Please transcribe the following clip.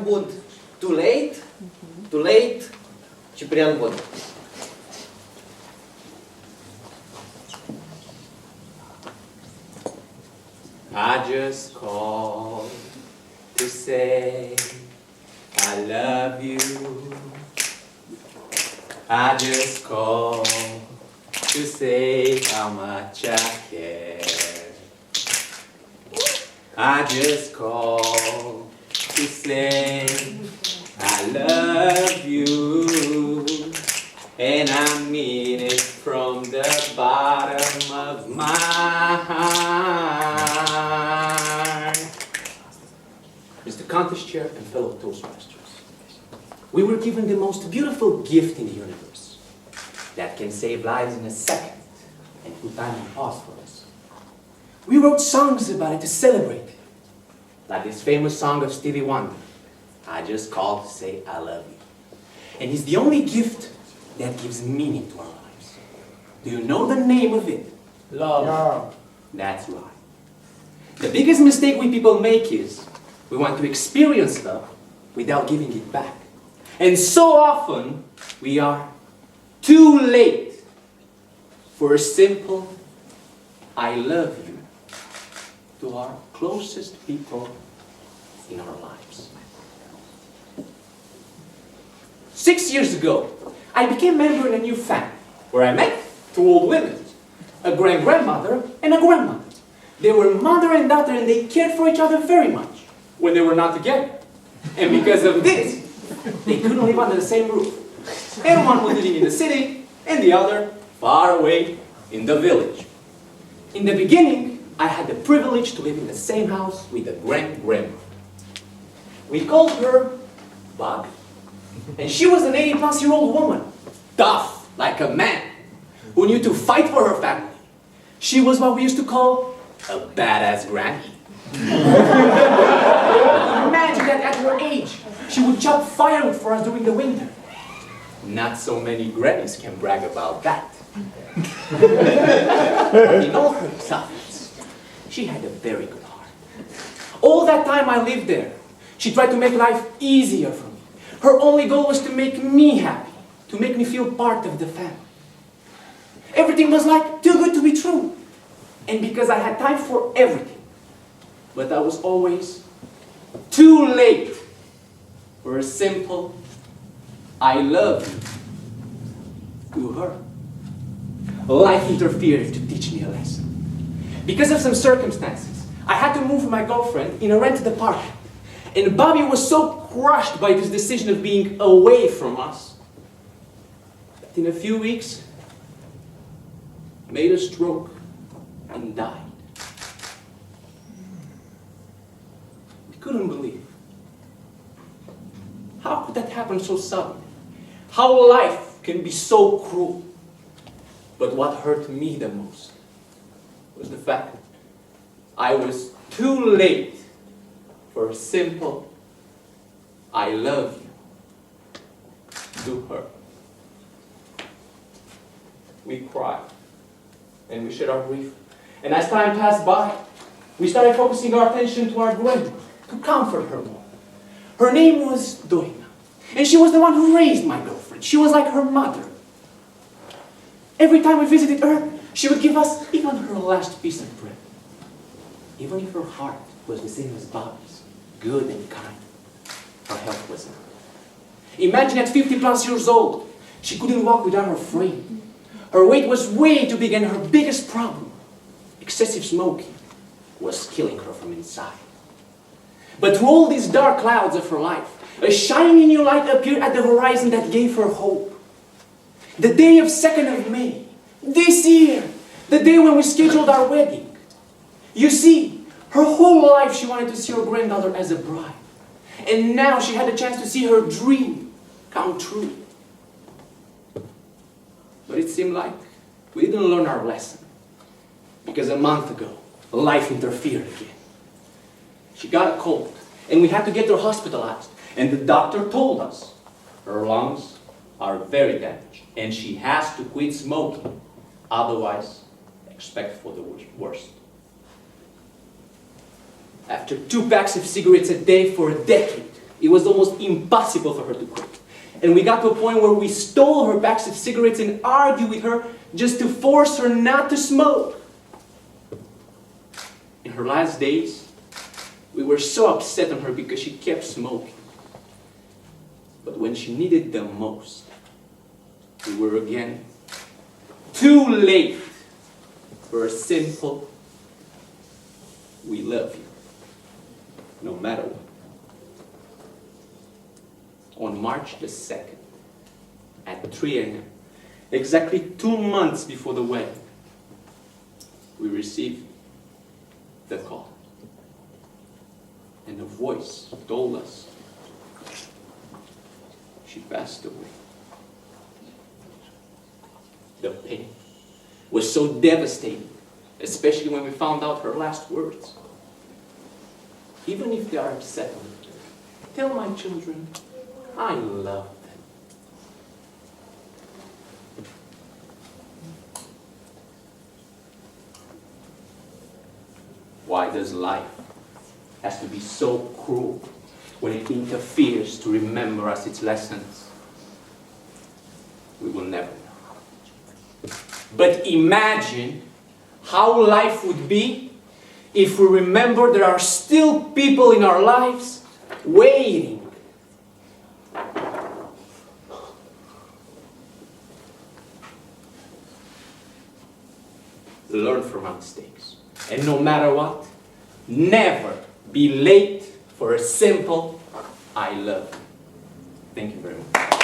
Bud. Too late? Too late? Ciprian Bud. I just called to say I love you. I just called to say how much I care. I just called to say I love you, and I mean it from the bottom of my heart. Mr. Contest Chair and fellow Toastmasters, we were given the most beautiful gift in the universe that can save lives in a second and put time on pause for us. We wrote songs about it to celebrate it, like this famous song of Stevie Wonder, I Just Called to Say I Love You. And it's the only gift that gives meaning to our lives. Do you know the name of it? Love. Yeah. That's right. The biggest mistake we people make is we want to experience love without giving it back. And so often we are too late for a simple I love you to our closest people in our lives. 6 years ago, I became a member in a new family where I met two old women, a great-grandmother and a grandmother. They were mother and daughter, and they cared for each other very much when they were not together. And because of this, they couldn't live under the same roof. And one was living in the city, and the other far away in the village. In the beginning, I had the privilege to live in the same house with the great-grandmother. We called her Bud, and she was an 80-plus-year-old woman, tough like a man, who knew to fight for her family. She was what we used to call a badass granny. Imagine that at her age, she would chop firewood for us during the winter. Not so many grannies can brag about that. In all her toughness, she had a very good heart. All that time I lived there, she tried to make life easier for me. Her only goal was to make me happy, to make me feel part of the family. Everything was like too good to be true. And because I had time for everything, but I was always too late for a simple I love you to her. Life interfered to teach me a lesson. Because of some circumstances, I had to move with my girlfriend in a rented apartment. And Bobby was so crushed by this decision of being away from us that in a few weeks, made a stroke and died. We couldn't believe. How could that happen so suddenly? How life can be so cruel. But what hurt me the most was the fact that I was too late for a simple I love you to her. We cried and we shared our grief. And as time passed by, we started focusing our attention to our grandmother, to comfort her more. Her name was Doina, and she was the one who raised my girlfriend. She was like her mother. Every time we visited her, she would give us even her last piece of bread. Even if her heart was the same as Bobby's, good and kind, her health was not. Imagine at 50-plus years old, she couldn't walk without her frame. Her weight was way too big, and her biggest problem, excessive smoking, was killing her from inside. But through all these dark clouds of her life, a shiny new light appeared at the horizon that gave her hope. The day of 2nd of May, this year, the day when we scheduled our wedding. You see, her whole life she wanted to see her granddaughter as a bride. And now she had the chance to see her dream come true. But it seemed like we didn't learn our lesson. Because a month ago, life interfered again. She got a cold, and we had to get her hospitalized. And the doctor told us her lungs are very damaged, and she has to quit smoking. Otherwise, expect for the worst. After 2 packs of cigarettes a day for a decade, It was almost impossible for her to quit. And we got to a point where we stole her packs of cigarettes and argued with her just to force her not to smoke. In her last days, we were so upset on her because she kept smoking. But when she needed the most, we were again too late for a simple, "We love you, no matter what." On March the 2nd, at 3 a.m., exactly 2 months before the wedding, we received the call. And a voice told us she passed away. The pain was so devastating, especially when we found out her last words. Even if they are upset, tell my children I love them. Why does life have to be so cruel when it interferes to remember us its lessons? We will never know. But imagine how life would be if we remember there are still people in our lives waiting. Learn from our mistakes. And no matter what, never be late for a simple "I love you." Thank you very much.